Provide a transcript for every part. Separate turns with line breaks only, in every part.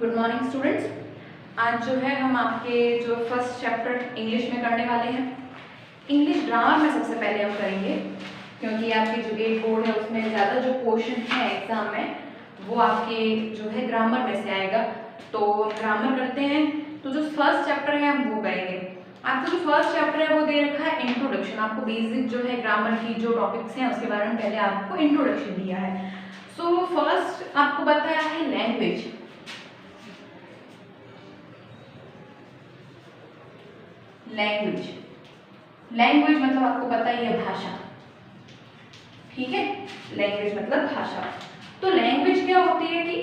Good morning students. आज जो है हम आपके जो फर्स्ट चैप्टर इंग्लिश में करने वाले हैं। इंग्लिश ग्रामर में सबसे पहले हम करेंगे, क्योंकि आपकी जो गेट बोर्ड है उसमें ज़्यादा जो क्वेश्चन है एग्जाम में वो आपके जो है ग्रामर में से आएगा। तो ग्रामर करते हैं, तो जो फर्स्ट चैप्टर है हम वो करेंगे। आपका जो फर्स्ट चैप्टर है वो दे रखा है इंट्रोडक्शन। आपको बेसिक जो है ग्रामर की जो टॉपिक्स हैं उसके बारे में पहले आपको इंट्रोडक्शन दिया है। सो फर्स्ट आपको बताया है लैंग्वेज। लैंग्वेज मतलब आपको पता ही है भाषा, ठीक है। लैंग्वेज मतलब भाषा। तो लैंग्वेज क्या होती है कि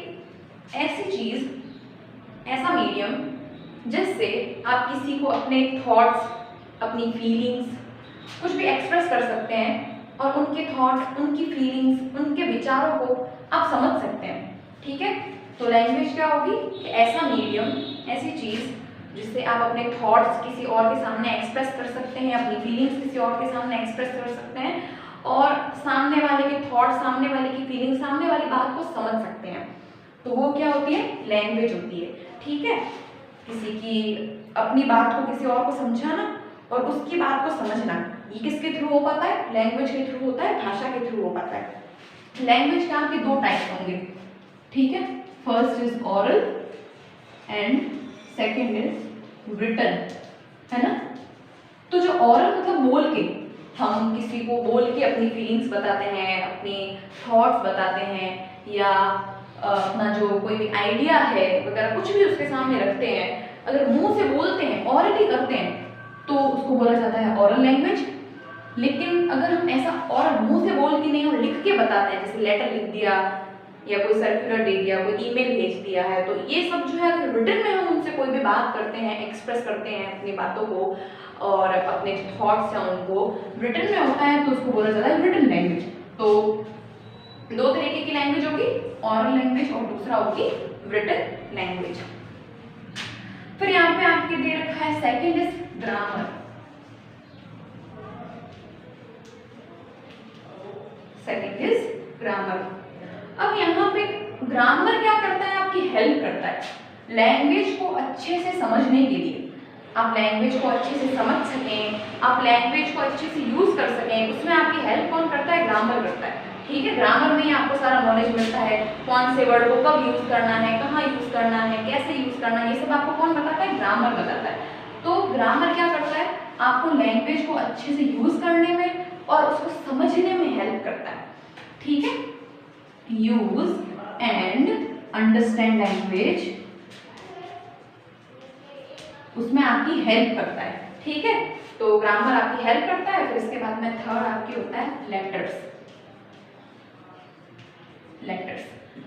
ऐसी चीज, ऐसा मीडियम जिससे आप किसी को अपने थॉट्स, अपनी फीलिंग्स कुछ भी एक्सप्रेस कर सकते हैं और उनके थॉट्स, उनकी फीलिंग्स, उनके विचारों को आप समझ सकते हैं, ठीक है। तो लैंग्वेज क्या होगी कि ऐसा मीडियम, ऐसी चीज जिससे आप अपने थॉट्स किसी और के सामने एक्सप्रेस कर सकते हैं, अपनी फीलिंग्स किसी और के सामने एक्सप्रेस कर सकते हैं और सामने वाले के थॉट्स, सामने वाले की फीलिंग्स, सामने वाली बात को समझ सकते हैं। तो वो क्या होती है? लैंग्वेज होती है, ठीक है। किसी की अपनी बात को किसी और को समझाना और उसकी बात को समझना, ये किसके थ्रू हो पाता है? लैंग्वेज के थ्रू होता है, भाषा के थ्रू हो पाता है। लैंग्वेज के आपके दो टाइप होंगे, ठीक है। First is oral and second is written, है ना। तो जो ऑरल मतलब बोल के, हम किसी को बोल के अपनी फीलिंग्स बताते हैं, अपनी थॉट्स बताते हैं, या अपना जो कोई भी आइडिया है वगैरह कुछ भी उसके सामने रखते हैं, अगर मुंह से बोलते हैं, ऑरली करते हैं, तो उसको बोला जाता है ऑरल लैंग्वेज। लेकिन अगर हम ऐसा और मुंह से बोल के नहीं, हम लिख के बताते हैं, जैसे लेटर लिख दिया या कोई सर्कुलर दे दिया, कोई ईमेल भेज दिया है, तो ये सब जो है अगर रिटन में हम उनसे कोई भी बात करते हैं, एक्सप्रेस करते हैं अपनी बातों को और अपने जो थॉट्स हैं उनको रिटन में होता है, तो उसको बोला जाता है रिटन लैंग्वेज। तो दो तरीके की लैंग्वेज होगी, ऑरल लैंग्वेज और दूसरा होगी रिटन लैंग्वेज। फिर यहाँ पे आपके दे रखा है second is grammar. Second is grammar. अब यहाँ पे ग्रामर क्या करता है? आपकी हेल्प करता है लैंग्वेज को अच्छे से समझने के लिए। आप लैंग्वेज को अच्छे से समझ सकें, आप लैंग्वेज को अच्छे से यूज कर सकें, उसमें आपकी हेल्प कौन करता है? ग्रामर करता है, ठीक है। ग्रामर में ही आपको सारा नॉलेज मिलता है, कौन से वर्ड को कब यूज करना है, कहाँ यूज करना है, कैसे यूज करना है, ये सब आपको कौन बताता है? ग्रामर बताता है। तो ग्रामर क्या करता है? आपको लैंग्वेज को अच्छे से यूज करने में और उसको समझने में हेल्प करता है, ठीक है। यूज एंड अंडरस्टैंड लैंग्वेज, उसमें आपकी हेल्प करता है, ठीक है। तो ग्रामर आपकी हेल्प करता है। फिर इसके बाद में थर्ड आपकी होता है लेटर्स।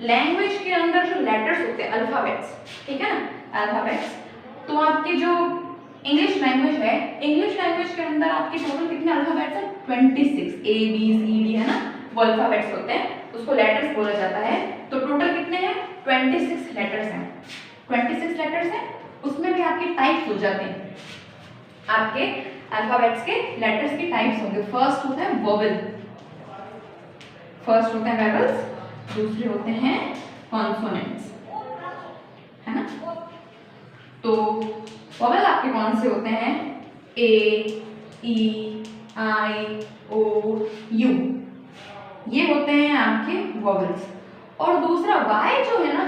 लैंग्वेज के अंदर जो लेटर्स होते हैं, अल्फाबेट्स, ठीक है ना, अल्फाबेट्स। तो आपकी जो इंग्लिश लैंग्वेज है, इंग्लिश लैंग्वेज के अंदर आपके टोटल कितने अल्फाबेट्स हैं? 26, ABCD, है ना, वो अल्फाबेट्स होते हैं, उसको लेटर्स बोला जाता है। तो टोटल कितने हैं? 26 लेटर्स हैं। 26 लेटर्स हैं, उसमें भी आपके टाइप्स हो जाते हैं। आपके अल्फाबेट्स के लेटर्स के टाइप्स होंगे। फर्स्ट होता है वोवेल, फर्स्ट होते हैं वेवल्स, दूसरे होते हैं कॉन्सोनेंट्स, है ना। तो वोवेल आपके कौन से होते हैं? A, E, I, O, U, ये होते हैं आपके वोवेल्स। और दूसरा Y जो है ना,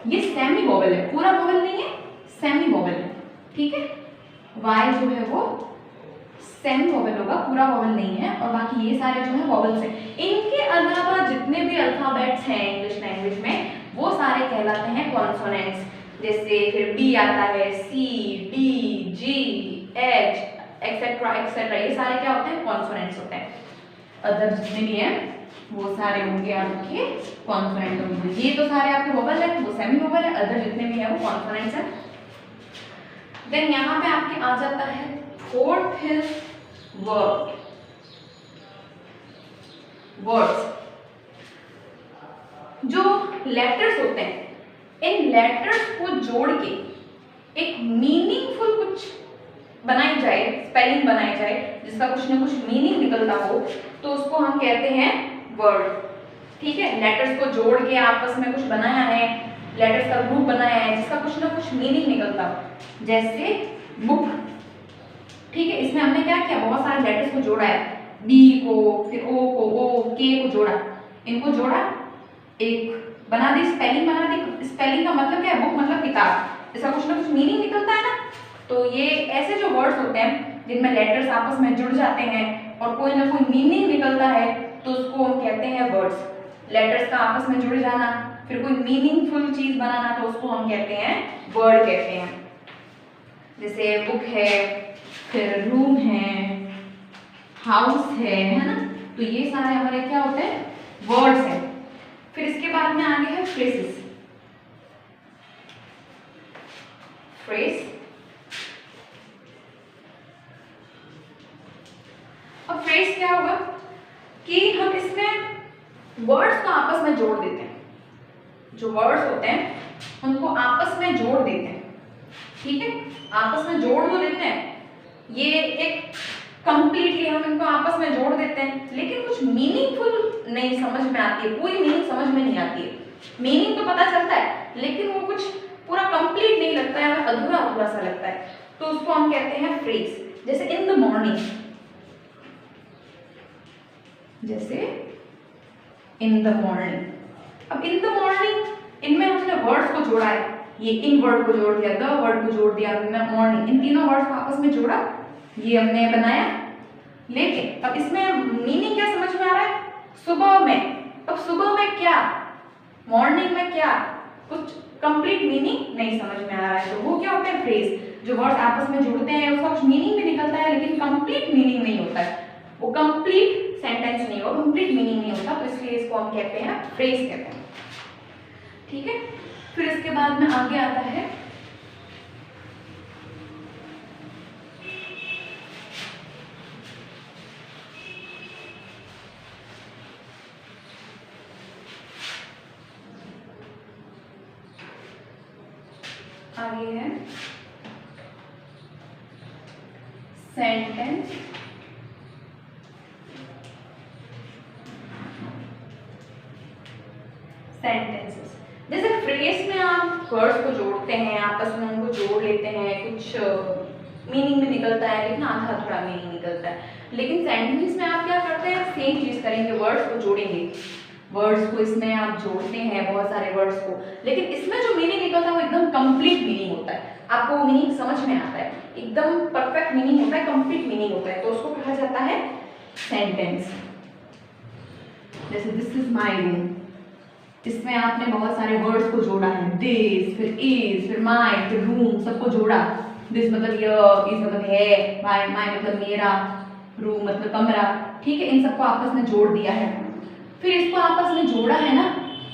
ये सेमी वोवेल है, पूरा वोवेल नहीं है, सेमी वोवेल है, ठीक है। Y जो है वो सेमी वोवेल होगा, पूरा वोवेल नहीं है, और बाकी ये सारे जो है वोवेल्स हैं। इनके अलावा जितने भी अल्फाबेट्स हैं इंग्लिश लैंग्वेज में, वो सारे कहलाते हैं कॉन्सोनेंट्स। जैसे फिर B आता है, C, D, G, H, etcetera etcetera, ये सारे क्या होते हैं? कॉन्सोनेंट्स होते हैं। अदर जितने भी हैं वो सारे होंगे आपके कॉन्सोनेंट होंगे। ये तो सारे आपके वोवेल है, वो सेमी वोवेल है, अदर जितने भी हैं वो कॉन्सोनेंट्स हैं। देन यहाँ पे आपके आ जाता है फोर्थ इज वर्ड्स। जो लेटर्स होते हैं, इन लेटर्स को जोड़ के एक मीनिंगफुल कुछ बनाई जाए, स्पेलिंग बनाई जाए, जिसका कुछ ना कुछ मीनिंग निकलता हो, तो उसको हम कहते हैं वर्ड, ठीक है। लेटर्स को जोड़ के आपस में कुछ बनाया है, लेटर्स का ग्रुप बनाया है जिसका कुछ ना कुछ मीनिंग निकलता हो, जैसे बुक। ठीक है, इसमें हमने क्या किया, बहुत सारे लेटर्स को जोड़ा है, बी को, फिर ओ के को जोड़ा, इनको जोड़ा, एक बना दी स्पेलिंग बना दी। स्पेलिंग का मतलब क्या है, बुक मतलब किताब, इसका कुछ ना कुछ मीनिंग निकलता है ना। तो ये ऐसे जो वर्ड्स होते हैं जिनमें लेटर्स आपस में जुड़ जाते हैं और कोई ना कोई मीनिंग निकलता है, तो उसको हम कहते हैं वर्ड्स। लेटर्स का आपस में जुड़ जाना, फिर कोई मीनिंगफुल चीज बनाना, तो उसको हम कहते हैं वर्ड कहते हैं। जैसे बुक है, फिर रूम है, हाउस है ना। तो ये सारे हमारे क्या होते हैं, वर्ड्स हैं। फिर इसके बाद में आगे है फ्रेजेस। फ्रेज, अब फ्रेज क्या होगा कि हम इसमें वर्ड्स को आपस में जोड़ देते हैं, जो वर्ड्स होते हैं उनको आपस में जोड़ देते हैं। ठीक है, आपस में जोड़ तो देते हैं, ये एक कंप्लीटली हम इनको आपस में जोड़ देते हैं, लेकिन कुछ मीनिंगफुल नहीं समझ में आती है, पूरी मीनिंग समझ में नहीं आती है। मीनिंग तो पता चलता है लेकिन वो कुछ पूरा कंप्लीट नहीं लगता है, अधूरा अधूरा सा लगता है, तो उसको हम कहते हैं फ्रेज। जैसे इन द मॉर्निंग, जैसे इन द मॉर्निंग। अब इन द मॉर्निंग, इनमें हमने वर्ड्स को जोड़ा है, ये इन वर्ड को जोड़ दिया, द वर्ड को जोड़ दिया, मॉर्निंग, इन तीनों वर्ड्स को आपस में जोड़ा, ये हमने बनाया। लेकिन अब इसमें मीनिंग क्या समझ में आ रहा है, सुबह में। अब सुबह में क्या, मॉर्निंग में क्या, कुछ कंप्लीट मीनिंग नहीं समझ में आ रहा है, तो वो क्या होता है फ्रेज। जो वर्ड्स आपस में जुड़ते हैं उसका कुछ मीनिंग भी निकलता है लेकिन कंप्लीट मीनिंग नहीं होता है, वो कंप्लीट सेंटेंस नहीं होगा, कंप्लीट मीनिंग नहीं होता, तो इसलिए इसको हम कहते हैं फ्रेज कहते हैं। ठीक है, फिर इसके बाद में आगे आता है सेंटेंस। सेंटेंसेस, जैसे फ्रेज में आप वर्ड्स को जोड़ते हैं, आपस में उनको जोड़ लेते हैं, कुछ मीनिंग भी निकलता है लेकिन आधा थोड़ा मीनिंग निकलता है। लेकिन सेंटेंस में आप क्या करते हैं, सेम चीज करेंगे, वर्ड्स को जोड़ेंगे, वर्ड्स को इसमें आप जोड़ते हैं बहुत सारे वर्ड्स को, लेकिन इसमें जो मीनिंग निकलता है वो एकदम कंप्लीट मीनिंग होता है, आपको वो मीनिंग समझ में आता है, एकदम परफेक्ट मीनिंग होता है, कंप्लीट मीनिंग होता है, तो उसको कहा जाता है सेंटेंस। जैसे दिस इज माय रूम, इसमें आपने बहुत सारे वर्ड्स को जोड़ा है, दिस, फिर इज, फिर माय, फिर रूम, सबको जोड़ा। दिस मतलब यह, इज मतलब है, माय मतलब मेरा, रूम मतलब कमरा। ठीक है, इन सबको आपस में जोड़ दिया है, फिर इसको आपस में जोड़ा है ना,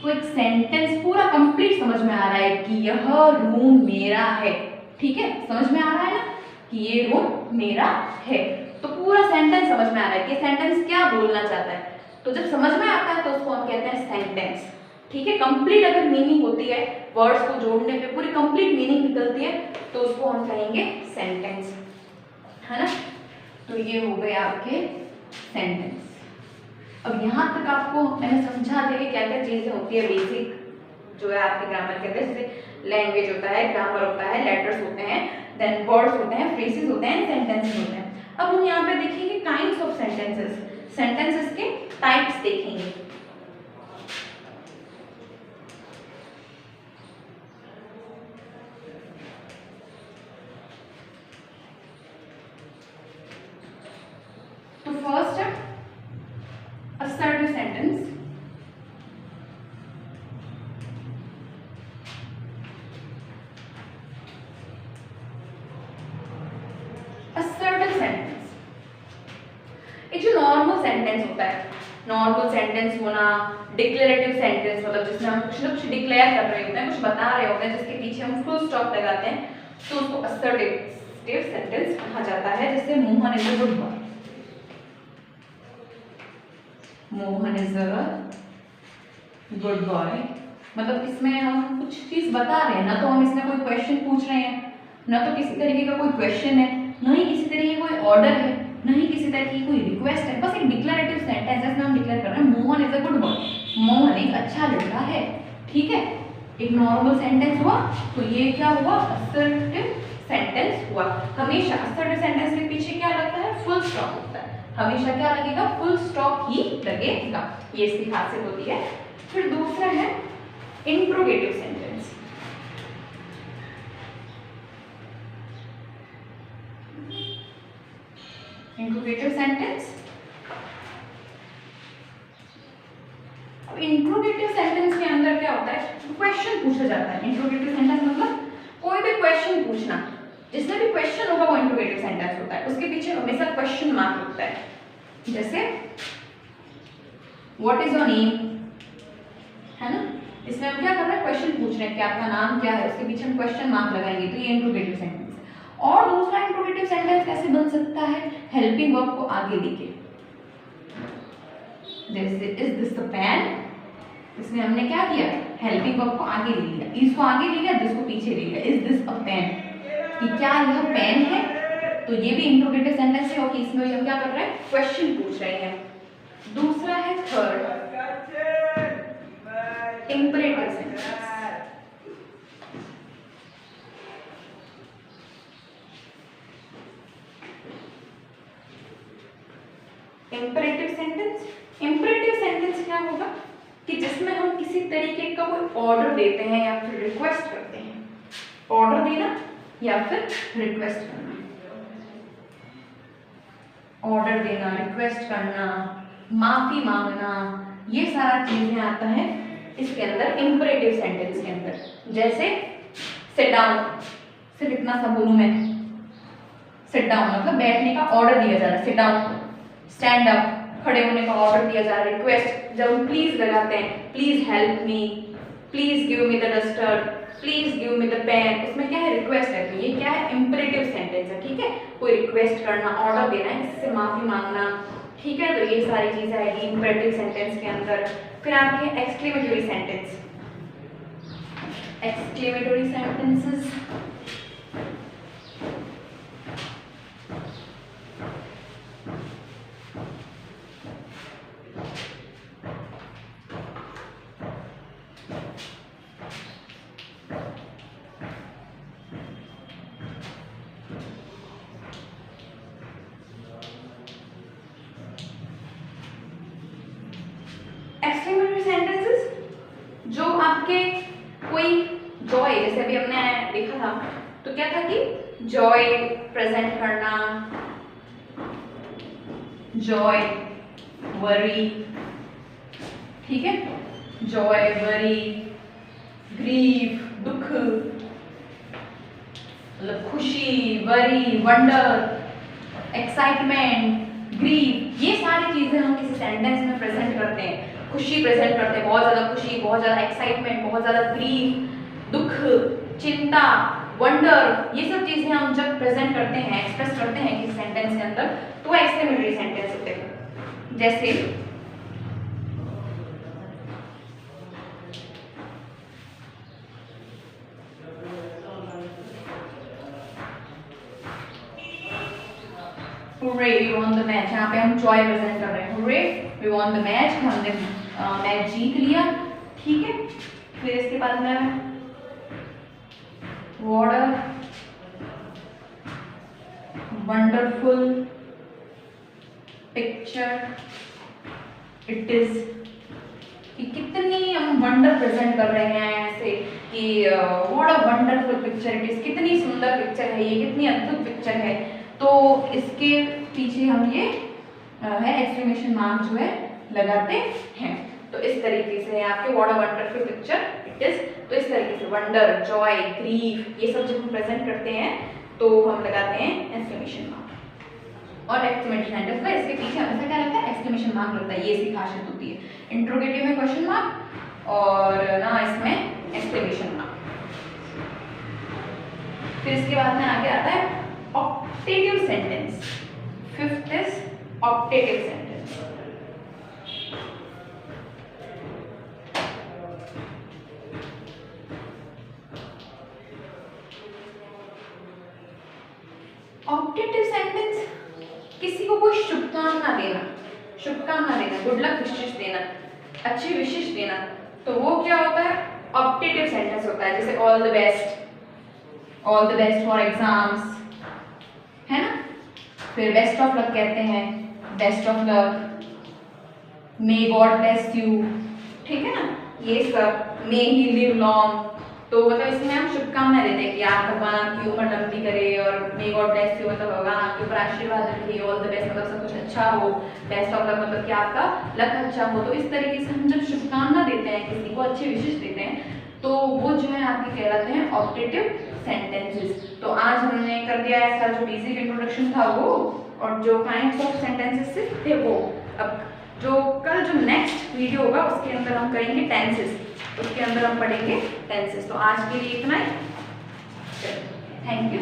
तो एक सेंटेंस पूरा कंप्लीट समझ में आ रहा है कि यह रूम मेरा है। ठीक है, समझ में आ रहा है ना कि ये रूम मेरा है, तो पूरा सेंटेंस समझ में आ रहा है कि सेंटेंस क्या बोलना चाहता है। तो जब समझ में आता है तो उसको हम कहते हैं सेंटेंस। ठीक है, कंप्लीट अगर मीनिंग होती है, वर्ड्स को जोड़ने पे पूरी कंप्लीट मीनिंग निकलती है, तो उसको हम कहेंगे सेंटेंस, है ना। तो ये हो गए आपके सेंटेंस। अब यहाँ तक आपको मैंने समझा दिया कि क्या क्या चीजें होती है बेसिक जो है आपके ग्रामर के अंदर। जैसे लैंग्वेज होता है, ग्रामर होता है, लेटर्स होते हैं, देन वर्ड्स होते हैं, फ्रेजेस होते हैं, सेंटेंसेस होते हैं। अब हम यहाँ पे देखेंगे काइंड्स ऑफ सेंटेंसेस, सेंटेंसेस के टाइप्स देखेंगे। तो फर्स्ट है assertive sentence। assertive sentence एक जो नॉर्मल सेंटेंस होता है, नॉर्मल सेंटेंस होना, डिक्लेरेटिव सेंटेंस मतलब जिसमें हम कुछ ना कुछ डिक्लेयर कर रहे होते हैं, कुछ बता रहे होते हैं, जिसके पीछे हम फुल स्टॉप लगाते हैं, तो उसको assertive सेंटेंस कहा जाता है। जैसे Mohan is a good boy, Mohan is a good boy, मतलब इसमें हम कुछ चीज बता रहे हैं, ना तो हम इसमें कोई क्वेश्चन पूछ रहे हैं, ना तो किसी तरीके का कोई क्वेश्चन है, ना ही किसी तरीके का कोई ऑर्डर है, ना ही किसी तरह की कोई रिक्वेस्ट है, बस एक डिक्लेरेटिव सेंटेंस है, इसमें हम डिक्लेयर कर रहे हैं Mohan is a good boy, Mohan एक अच्छा लड़का है। ठीक है, एक नॉर्मल सेंटेंस हुआ, तो ये क्या हुआ, असर्टिव सेंटेंस हुआ। हमेशा असर्टिव सेंटेंस के पीछे क्या लगता है, फुल स्टॉप होता है, हमेशा क्या लगेगा, फुल स्टॉप ही लगेगा, ये इसकी खासियत होती है। फिर दूसरा है इंट्रोगेटिव सेंटेंस। इंट्रोगेटिव सेंटेंस, अब इंट्रोगेटिव सेंटेंस के अंदर क्या होता है, क्वेश्चन पूछा जाता है। इंट्रोगेटिव सेंटेंस मतलब कोई भी क्वेश्चन पूछना, जिसमें भी क्वेश्चन होगा वो इंट्रोगेटिव सेंटेंस होता है, उसके पीछे हमेशा क्वेश्चन मार्क होता है। जैसे व्हाट इज योर नेम, है ना, इसमें हम क्या कर रहे हैं, क्वेश्चन पूछ रहे हैं कि आपका नाम क्या है, उसके पीछे हम क्वेश्चन मार्क लगाएंगे, तो ये इंट्रोगेटिव सेंटेंस है। और दूसरा इंट्रोगेटिव सेंटेंस कैसे बन सकता है, हेल्पिंग वर्ब को आगे लेके, जैसे इज दिस द पेन, इसमें हमने क्या किया, हेल्पिंग वर्ब को आगे ले लिया, इज को आगे ले लिया, दिस को पीछे ले लिया, इज दिस अ पेन, कि क्या यह पेन है, तो ये भी इंट्रोगेटिव सेंटेंस है, और इसमें हम क्या कर रहे हैं, क्वेश्चन पूछ रहे हैं। दूसरा है third imperative sentence. Imperative sentence, imperative sentence क्या होगा कि जिसमें हम किसी तरीके का कोई ऑर्डर देते हैं या फिर रिक्वेस्ट करते हैं, ऑर्डर देना या फिर रिक्वेस्ट करना, ऑर्डर देना, रिक्वेस्ट करना, माफी मांगना, ये सारा चीजें आता है इसके अंदर, इंपरेटिव सेंटेंस के अंदर। जैसे सिट डाउन, सिर्फ इतना सा बोलूं मैं, सिट डाउन मतलब बैठने का ऑर्डर दिया जा रहा है, सिट डाउन, स्टैंड अप, खड़े होने का ऑर्डर दिया जा रहा है, रिक्वेस्ट, जब हम प्लीज लगाते हैं, please help me, please give me the duster, please give me the pen, उसमें क्या है, रिक्वेस्ट है, तो ये क्या है, इंपरेटिव सेंटेंस है, ठीक है, कोई रिक्वेस्ट करना, ऑर्डर देना है, किसी से माफी मांगना, ठीक है, तो ये सारी चीजें आएगी इंपरेटिव सेंटेंस के अंदर। फिर आपके exclamatory sentence, exclamatory sentences, exclamatory sentences जो आपके कोई जॉय, जैसे अभी हमने देखा था, तो क्या था कि जॉय प्रेजेंट करना, जॉय, वरी, ठीक है, जॉय, वरी, ग्रीफ, दुख, मतलब खुशी, वरी, वंडर, एक्साइटमेंट, ग्रीफ, ये सारी चीजें हम किसी सेंटेंस में प्रेजेंट करते हैं, खुशी प्रेजेंट करते हैं, बहुत ज्यादा खुशी, बहुत ज्यादा एक्साइटमेंट, बहुत ज्यादा ग्रीफ, दुख, चिंता, वंडर, ये सब चीजें हम जब प्रेजेंट करते हैं, एक्सप्रेस करते हैं किसी सेंटेंस के अंदर, तो एक्सक्लेमेटरी सेंटेंस होते हैं। जैसे Hooray, we won the match, यहाँ पे हम जॉय प्रेजेंट कर रहे हैं, Hooray, we won the match, हमने मैच जीत लिया, ठीक है। फिर इसके बाद में what a wonderful picture it is, कि कितनी हम वंडर प्रेजेंट कर रहे हैं ऐसे कि what a wonderful picture it is, कितनी सुंदर पिक्चर है ये, कितनी अद्भुत पिक्चर है, तो इसके पीछे हम ये है एक्सक्लेमेशन मार्क जो है लगाते हैं। तो इस तरीके से आपके what a wonderful picture it is, तो इस तरीके से वंडर, जॉय, ग्रीफ, ये सब जब हम प्रेजेंट करते हैं तो हम लगाते हैं एक्सक्लेमेशन मार्क। और एक्सक्लेमेटरी सेंटेंस में इसके पीछे हमेशा क्या लगता है, एक्सक्लेमेशन मार्क लगता है, ये इसकी खासियत होती है। इंट्रोगेटिव में क्वेश्चन मार्क और ना इसमें एक्सक्लेमेशन मार्क। फिर इसके बाद में आगे आता है optative sentence. Fifth is optative sentence. Optative sentence किसी को कोई शुभकामना देना, शुभकामना देना, गुड लक विशेष देना, अच्छी विशेष देना, तो वो क्या होता है ऑप्टेटिव सेंटेंस होता है, जैसे all the best for exams, है ना। फिर बेस्ट ऑफ लक कहते हैं, best of luck, may God bless you, ठीक है ना, ये सब, मे ही लिव लॉन्ग। तो मतलब इसमें हम शुभकामनाएं देते हैं कि आप भगवान आपकी उम्र लंबी करे, और मे गॉड ब्लेस यू मतलब भगवान आपके ऊपर आशीर्वाद रखे, ऑल द बेस्ट मतलब सब कुछ अच्छा हो, बेस्ट ऑफ लक मतलब कि आपका लक अच्छा हो। तो इस तरीके से हम जब शुभकामना देते हैं, किसी को अच्छे विशेष देते हैं, तो वो जो है आपके कहलाते हैं ऑप्टेटिव सेंटेंसेस। तो आज हमने कर दिया ऐसा, जो बेसिक इंट्रोडक्शन था वो, और जो काइंड्स ऑफ सेंटेंसेस थे वो। अब जो कल जो नेक्स्ट वीडियो होगा उसके अंदर हम करेंगे टेंसेस, उसके अंदर हम पढ़ेंगे टेंसेस। तो आज के लिए इतना ही, थैंक यू।